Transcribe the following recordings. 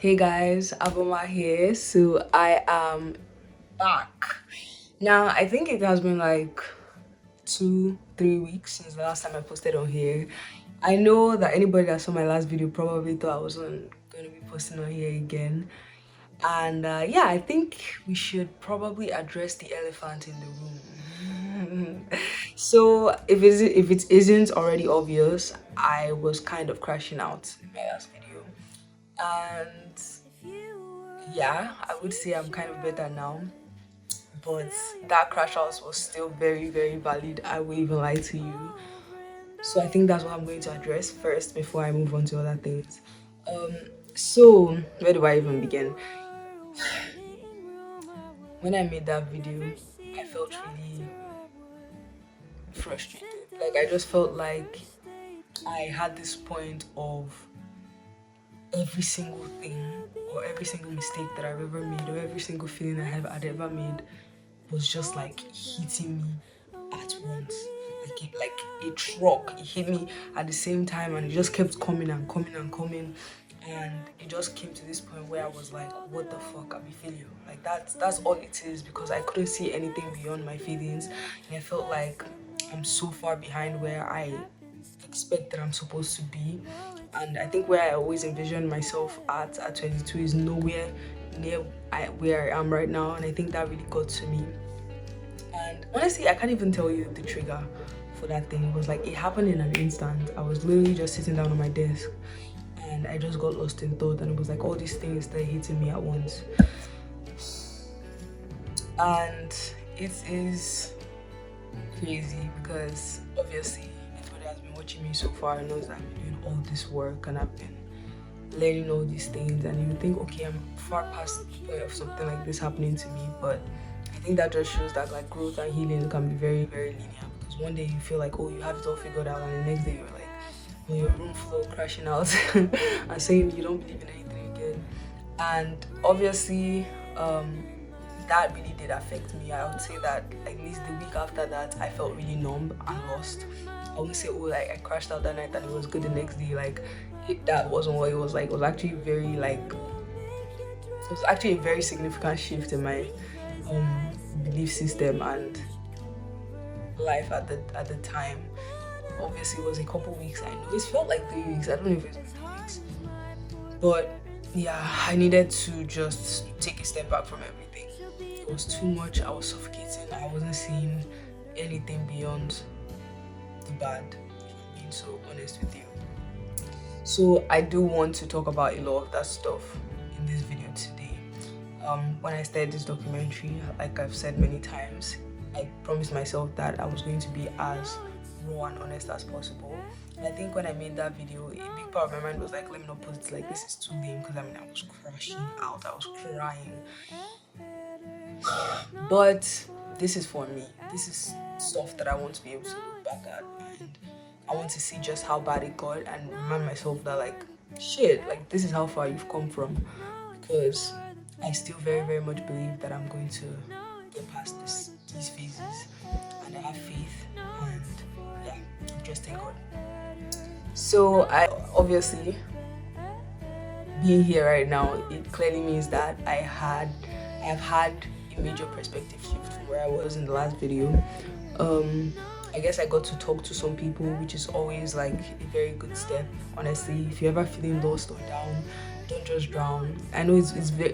Hey guys, Aboma here. So I am back. Now, I think it has been like 3 weeks since the last time I posted on here. I know that anybody that saw my last video probably thought I wasn't going to be posting on here again. And yeah, I think we should probably address the elephant in the room. So if it isn't already obvious, I was kind of crashing out in my last video. And yeah, I would say I'm kind of better now, but that crash house was still very, very valid. I will even lie to you. So I think that's what I'm going to address first before I move on to other things. Um, so where do I even begin? When I made that video, I felt really frustrated. Like I just felt like I had this point of every single thing or every single mistake that I've ever made or every single feeling I'd ever made was just like hitting me at once. Like a truck. It hit me at the same time and it just kept coming and coming and coming. And it just came to this point where I was like, what the fuck, I'm a failure. Like that's all it is, because I couldn't see anything beyond my feelings. And I felt like I'm so far behind where I expect that I'm supposed to be. And I think where I always envisioned myself at 22 is nowhere near where I am right now. And I think that really got to me. And honestly, I can't even tell you the trigger for that thing. It was like it happened in an instant. I was literally just sitting down on my desk and I just got lost in thought, and it was like all these things started hitting me at once. And it is crazy because obviously anybody that's been watching me so far knows that I've been doing all this work and I've been learning all these things, and you think, okay, I'm far past the point of something like this happening to me, but I think that just shows that like growth and healing can be very, very linear, because one day you feel like, oh, you have it all figured out, and the next day you're like on your room floor crashing out and saying you don't believe in anything again. And obviously that really did affect me. I would say that at least the week after that I felt really numb and lost. I wouldn't say, oh, like I crashed out that night and it was good the next day. Like that wasn't what it was like. It was actually it was actually a very significant shift in my belief system and life at the time. Obviously it was a couple weeks. I know it felt like 3 weeks. I don't know if it was 3 weeks, but yeah, I needed to just take a step back from everything. It was too much. I was suffocating. I wasn't seeing anything beyond the bad, if I'm being so honest with you. So I do want to talk about a lot of that stuff in this video today. When I started this documentary, like I've said many times, I promised myself that I was going to be as raw and honest as possible. And I think when I made that video, a big part of my mind was like, let me not put it like this is too lame, because I mean I was crashing out, I was crying. But this is for me. This is stuff that I want to be able to look back at, and I want to see just how bad it got and remind myself that like shit, like this is how far you've come from, because I still very, very much believe that I'm going to get past these phases, and I have faith, and yeah, just thank God. So I obviously being here right now, it clearly means that I've had a major perspective shift from where I was in the last video. I guess I got to talk to some people, which is always like a very good step. Honestly, if you're ever feeling lost or down, don't just drown. I know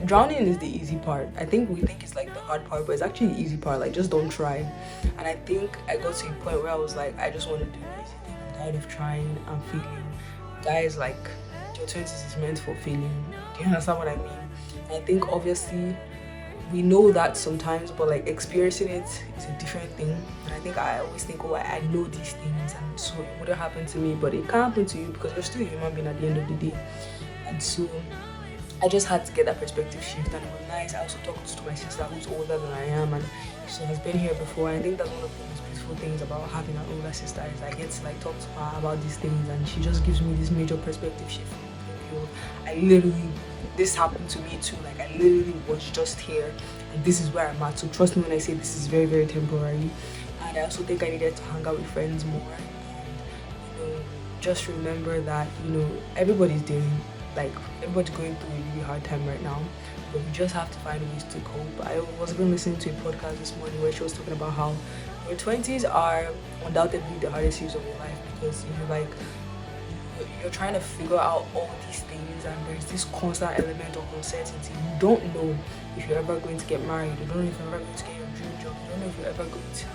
drowning is the easy part. I think we think it's like the hard part, but it's actually the easy part. Like just don't try. And I think I got to a point where I was like, I just want to do this. I'm tired of trying and failing. Guys, like your 20s is meant for failing. Do you understand what I mean? And I think obviously we know that sometimes, but like experiencing it is a different thing. And I think I always think, oh, I know these things, and so it wouldn't happen to me, but it can't happen to you because you're still a human being at the end of the day. And so I just had to get that perspective shift, and it was nice. I also talked to my sister who's older than I am, and she has been here before. I think that's one of the most beautiful things about having an older sister is I get to like talk to her about these things, and she just gives me this major perspective shift. I literally, this happened to me too. Like I literally was just here, and this is where I'm at. So trust me when I say this is very, very temporary. And I also think I needed to hang out with friends more, and just remember that everybody's daring. Like, everybody's going through a really hard time right now, but we just have to find ways to cope. I was even listening to a podcast this morning where she was talking about how your 20s are undoubtedly the hardest years of your life, because you're trying to figure out all these things, and there's this constant element of uncertainty. You don't know if you're ever going to get married, you don't know if you're ever going to get your dream job, you don't know if you're ever going to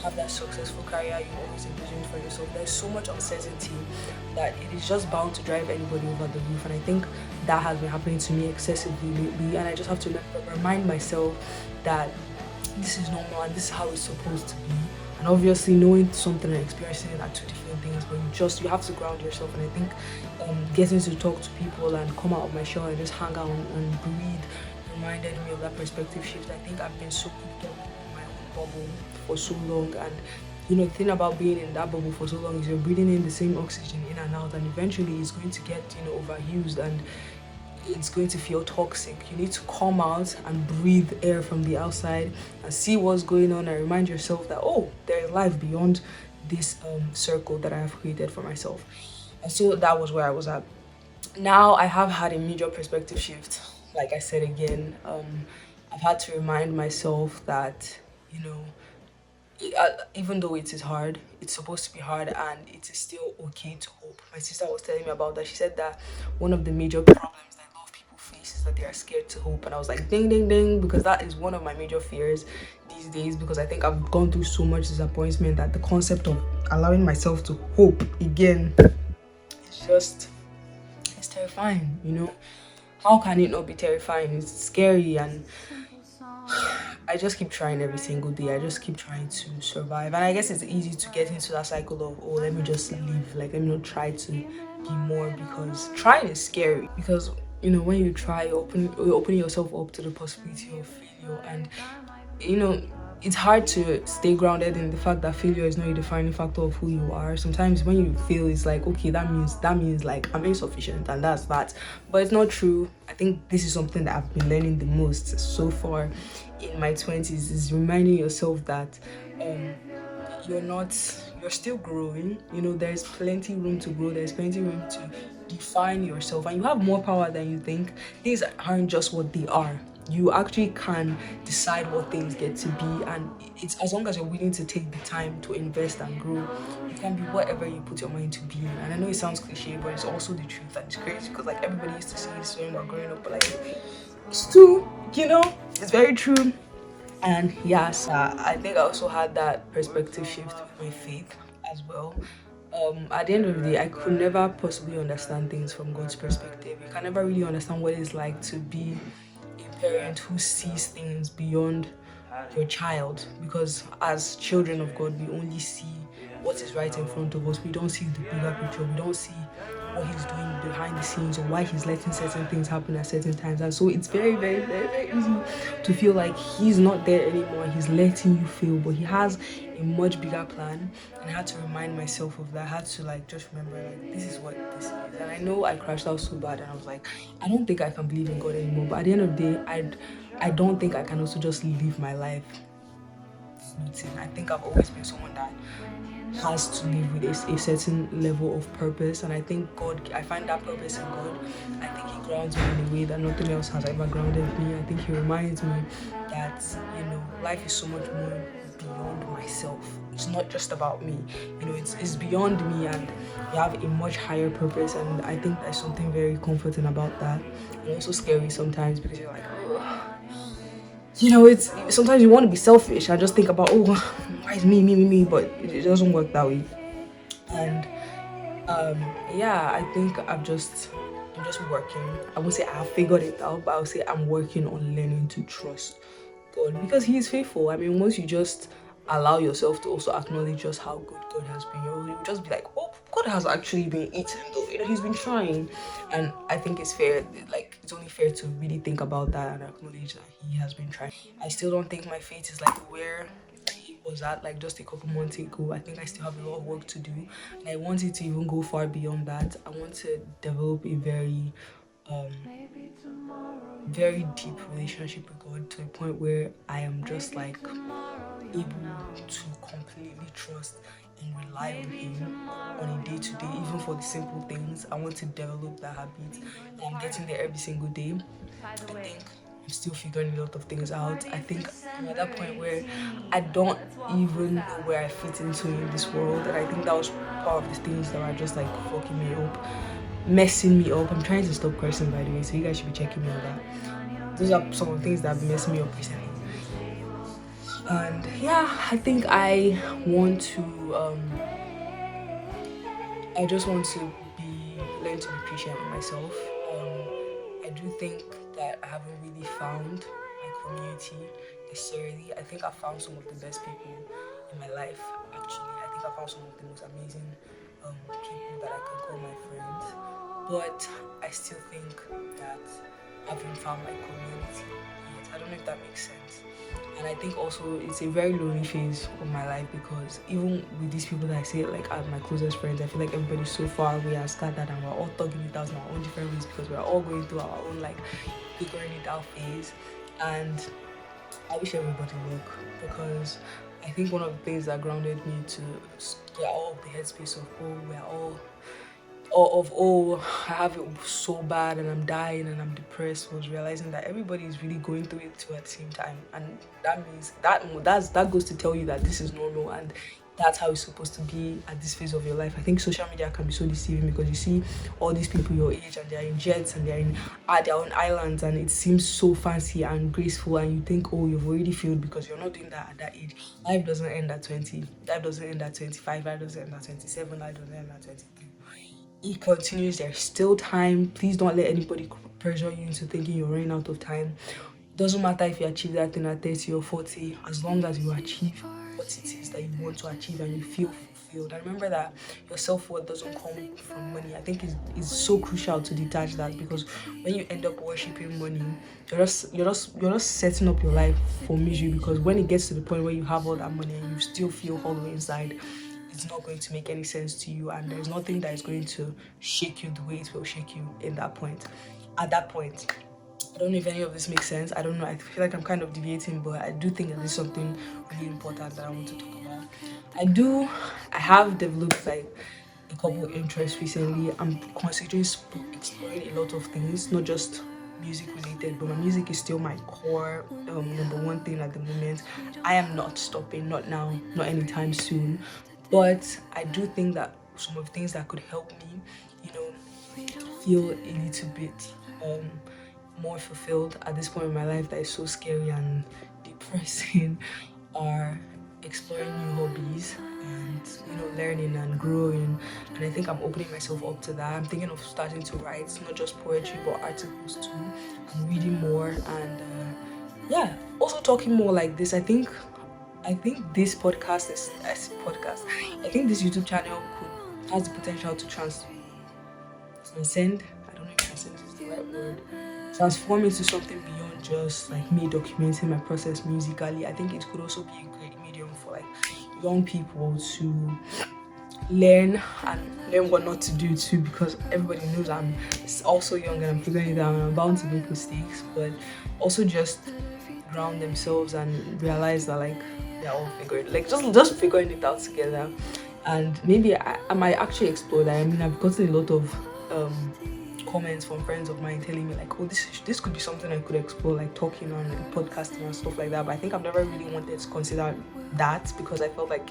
have that successful career you always envisioned for yourself. There's so much uncertainty that it is just bound to drive anybody over the roof, and I think that has been happening to me excessively lately, and I just have to remind myself that this is normal and this is how it's supposed to be. And obviously, knowing something and experiencing it are two different things, but you have to ground yourself. And I think getting to talk to people and come out of my shell and just hang out and breathe reminded me of that perspective shift. I think I've been so cooped up in my own bubble for so long, and the thing about being in that bubble for so long is you're breathing in the same oxygen in and out, and eventually it's going to get overused, and it's going to feel toxic. You need to come out and breathe air from the outside and see what's going on, and remind yourself that, oh, there's life beyond this circle that I have created for myself. And so that was where I was at. Now I have had a major perspective shift. Like I said again, I've had to remind myself that, even though it is hard, it's supposed to be hard, and it is still okay to hope. My sister was telling me about that. She said that one of the major problems that a lot of people face is that they are scared to hope. And I was like, ding, ding, ding, because that is one of my major fears these days, because I think I've gone through so much disappointment that the concept of allowing myself to hope again it's terrifying. How can it not be terrifying? It's scary, and I just keep trying every single day. I just keep trying to survive. And I guess it's easy to get into that cycle of, oh, let me just live. Like, let me not try to be more, because trying is scary. Because, when you try, you're opening yourself up to the possibility of failure. And, it's hard to stay grounded in the fact that failure is not a defining factor of who you are. Sometimes when you fail, it's like, okay, that means like I'm insufficient, and that's that. But it's not true. I think this is something that I've been learning the most so far in my 20s, is reminding yourself that you're still growing. There's plenty room to grow, there's plenty room to define yourself, and you have more power than you think. Things aren't just what they are. You actually can decide what things get to be, and it's as long as you're willing to take the time to invest and grow, you can be whatever you put your mind to be. And I know it sounds cliche, but it's also the truth, and it's crazy because like everybody used to say this when we were growing up, but like it's true, it's very true. And yes, I think I also had that perspective shift with my faith as well. At the end of the day, I could never possibly understand things from God's perspective. You can never really understand what it's like to be a parent who sees things beyond your child, because as children of God, we only see what is right in front of us. We don't see the bigger picture. We don't see what he's doing behind the scenes, or why he's letting certain things happen at certain times. And so it's very, very, very, very easy to feel like he's not there anymore. He's letting you feel, but he has a much bigger plan. And I had to remind myself of that. I had to just remember, this is what this is. And I know I crashed out so bad, and I was like, I don't think I can believe in God anymore. But at the end of the day, I don't think I can also just live my life floating. I think I've always been someone that has to live with a certain level of purpose, and I think I find that purpose in God. I think he grounds me in a way that nothing else has ever grounded me. I think he reminds me that life is so much more beyond myself. It's not just about me. It's beyond me, and you have a much higher purpose. And I think there's something very comforting about that, and also scary sometimes, because you're like, oh. It's sometimes you want to be selfish. I just think about, oh, why is me, but it doesn't work that way. And I think I'm just working. I won't say I have figured it out, but I'll say I'm working on learning to trust God, because he is faithful. I mean, once you just allow yourself to also acknowledge just how good God has been, you'll just be like, oh, God has actually been eating though. He's been trying. And I think it's fair, it's only fair to really think about that and acknowledge that he has been trying. I still don't think my faith is where he was at just a couple months ago. I think I still have a lot of work to do, and I want it to even go far beyond that. I want to develop a very very deep relationship with God, to a point where I am just able to completely trust and rely on him on a day to day, even for the simple things. I want to develop that habit. And I'm getting there every single day. I think I'm still figuring a lot of things out. I think I'm at that point where I don't even know where I fit into in this world. And I think that was part of the things that were just like fucking me up, messing me up. I'm trying to stop cursing, by the way, so you guys should be checking me on that. Those are some of the things that have been messing me up recently. And yeah, I think I want to I just want to learn to be patient with myself. I do think that I haven't really found my community necessarily. I think I found some of the best people in my life. Actually, I think I found some of the most amazing people that I can call my friends. But I still think that I haven't found my community yet. I don't know if that makes sense. And I think also it's a very lonely phase of my life, because even with these people that I say like are my closest friends, I feel like everybody's so far away and scattered, and we're all talking it out in our own different ways, because we're all going through our own like figuring it out phase. And I wish everybody luck, because I think one of the things that grounded me to get out of the headspace of I have it so bad and I'm dying and I'm depressed, was realizing that everybody is really going through it too at the same time. And that means that goes to tell you that this is normal, and that's how it's supposed to be at this phase of your life. I think social media can be so deceiving, because you see all these people your age and they're in jets and they're at their own islands, and it seems so fancy and graceful, and you think, oh, you've already failed because you're not doing that at that age. Life doesn't end at 20, life doesn't end at 25, life doesn't end at 27, life doesn't end at 23. It continues. There's still time. Please don't let anybody pressure you into thinking you're running out of time. Doesn't matter if you achieve that thing at 30 or 40, as long as you achieve what it is that you want to achieve and you feel fulfilled. And remember that your self-worth doesn't come from money. I think it's so crucial to detach that, because when you end up worshiping money, you're just setting up your life for misery, because when it gets to the point where you have all that money and you still feel hollow inside, it's not going to make any sense to you, and there's nothing that is going to shake you the way it will shake you at that point. I don't know if any of this makes sense. I don't know. I feel like I'm kind of deviating, but I do think that this is something really important that I want to talk about. I have developed like a couple of interests recently. I'm considering exploring a lot of things, not just music related, but my music is still my core number one thing at the moment. I am not stopping, not now, not anytime soon. But I do think that some of the things that could help me, feel a little bit more fulfilled at this point in my life that is so scary and depressing are exploring new hobbies and learning and growing. And I think I'm opening myself up to that. I'm thinking of starting to write, not just poetry but articles too, and reading more, and also talking more like this. I think this podcast is I think this YouTube channel has the potential to transcend. I don't know if transcend is the right word. Transform into something beyond just like me documenting my process musically. I think it could also be a great medium for like young people to learn what not to do too, because everybody knows I'm also young and I'm figuring it out and I'm bound to make mistakes, but also just ground themselves and realize that like they're all figuring, like just figuring it out together. And maybe I might actually explore that. I mean, I've gotten a lot of comments from friends of mine telling me like, oh, this could be something I could explore, like talking on and podcasting and stuff like that. But I think I've never really wanted to consider that, because I felt like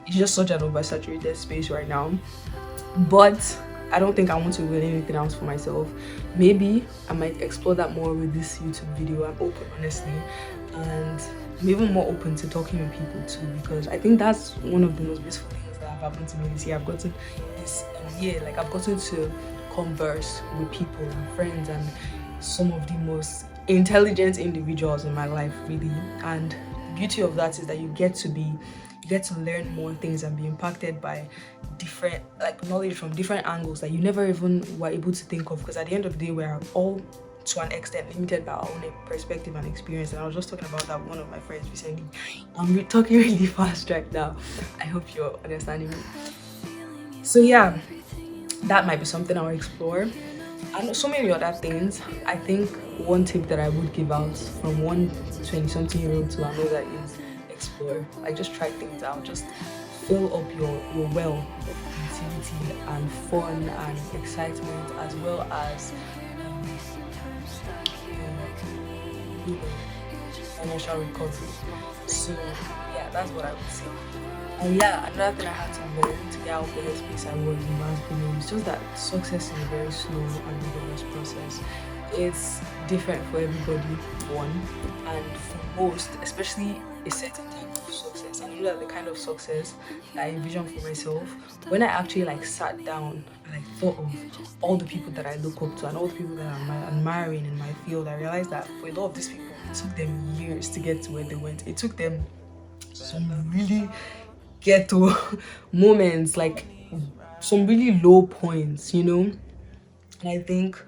it's just such an oversaturated space right now. But I don't think I want to learn anything else for myself. Maybe I might explore that more with this YouTube video. I'm open, honestly, and I'm even more open to talking with people too, because I think that's one of the most beautiful things that have happened to me this year. I've gotten I've gotten to converse with people and friends and some of the most intelligent individuals in my life, really. And the beauty of that is that you get to learn more things and be impacted by different knowledge from different angles that you never even were able to think of, because at the end of the day we're all to an extent limited by our own perspective and experience. And I was just talking about that with one of my friends recently. I'm talking really fast right now. I hope you're understanding me. So yeah, that might be something I'll explore, and so many other things. I think one tip that I would give out from one 20-something year old to another is explore. Like, just try things out, just fill up your well of creativity and fun and excitement, as well as you know, financial recovery. So yeah, that's what I would say. And yeah, another thing I had to learn to get out of the headspace I was in last beginning is just that success is a very slow and rigorous process. It's different for everybody, one, and for most, especially a certain type of success. I know that the kind of success that I envision for myself, when I actually like sat down and I thought of all the people that I look up to and all the people that I'm admiring in my field, I realized that for a lot of these people, it took them years to get to where they went. It took them some really ghetto moments, like some really low points, you know. And I think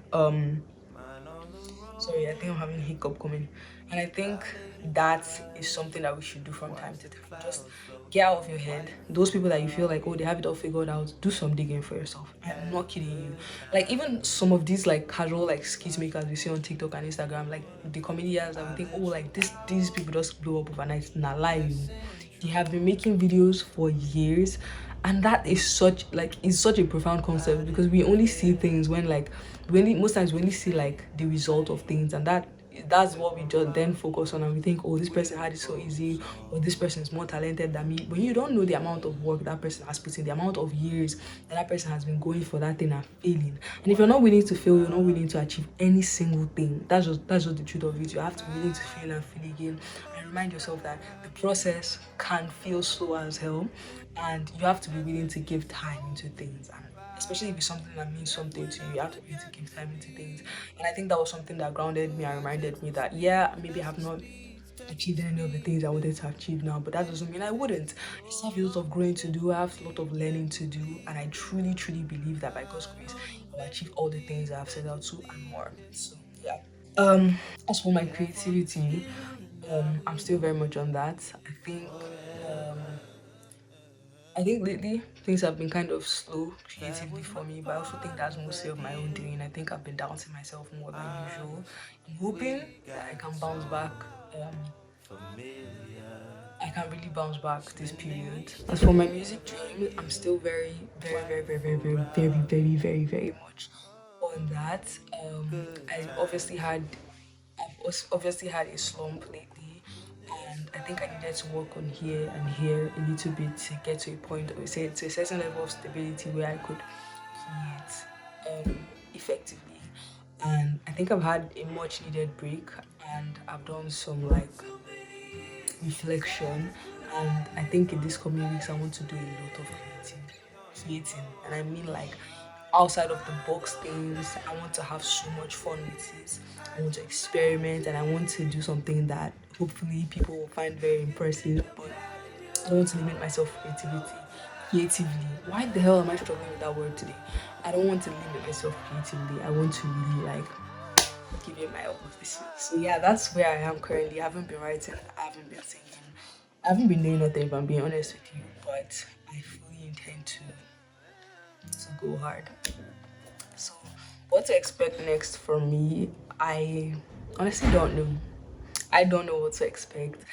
sorry, I think I'm having a hiccup coming. And I think that is something that we should do from time to time. Just get out of your head. Those people that you feel like, oh, they have it all figured out, do some digging for yourself. I'm not kidding you. Like, even some of these like casual like skit makers we see on TikTok and Instagram, like the comedians that we think, oh, like these people just blow up overnight. Nah, lie. They have been making videos for years, and that is such like it's such a profound concept, because we only see things when like most times we only see like the result of things, and that's what we just then focus on, and we think, oh, this person had it so easy, or this person is more talented than me. But you don't know the amount of work that person has put in, the amount of years that person has been going for that thing and failing. And if you're not willing to fail, you're not willing to achieve any single thing. That's just the truth of it. You have to be willing to fail and fail again, and remind yourself that the process can feel slow as hell, and you have to be willing to give time into things. And especially if it's something that means something to you, you have to be able to give time into things. And I think that was something that grounded me and reminded me that, yeah, maybe I have not achieved any of the things I wanted to achieve now, but that doesn't mean I wouldn't. I still have a lot of growing to do, I have a lot of learning to do, and I truly, truly believe that by God's grace, I'll achieve all the things I've set out to and more. So yeah. Um, as for my creativity, I'm still very much on that. Um, I think lately things have been kind of slow creatively for me, but I also think that's mostly of my own doing. I think I've been doubting myself more than usual. I'm hoping that I can bounce back. I can really bounce back this period. As for my music dream, I'm still very, very, very, very, very, very, very, very, very, very much on that. I obviously had obviously had a slump lately, and I think I needed to work on here and here a little bit to get to a point, or say to a certain level of stability where I could create effectively. And I think I've had a much needed break, and I've done some like reflection. And I think in these coming weeks I want to do a lot of creating, and I mean like outside of the box things. I want to have so much fun with it. I want to experiment, and I want to do something that hopefully people will find very impressive. But I don't want to limit myself creatively. Why the hell am I struggling with that word today? I don't want to limit myself creatively. I want to really like give it my all of this week. So yeah, that's where I am currently. I haven't been writing, I haven't been singing, I haven't been doing nothing, if I'm being honest with you. But I fully intend to go hard. So what to expect next from me? I honestly don't know. I don't know what to expect.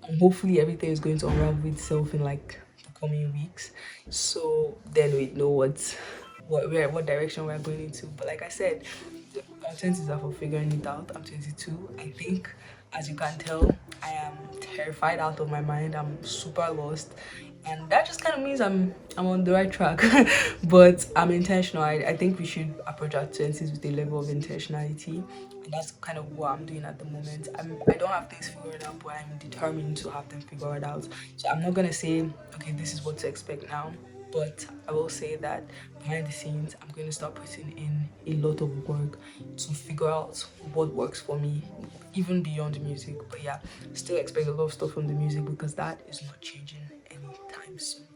And hopefully everything is going to unravel itself in like the coming weeks. So then we know what direction we're going into. But like I said, my 20s are for figuring it out. I'm 22. I think, as you can tell, I am terrified out of my mind. I'm super lost. And that just kind of means I'm on the right track. But I'm intentional. I think we should approach our 20s with a level of intentionality. And that's kind of what I'm doing at the moment. I don't have things figured out, but I'm determined to have them figured out. So I'm not going to say, okay, this is what to expect now. But I will say that behind the scenes, I'm going to start putting in a lot of work to figure out what works for me, even beyond music. But yeah, still expect a lot of stuff from the music, because that is not changing anytime soon.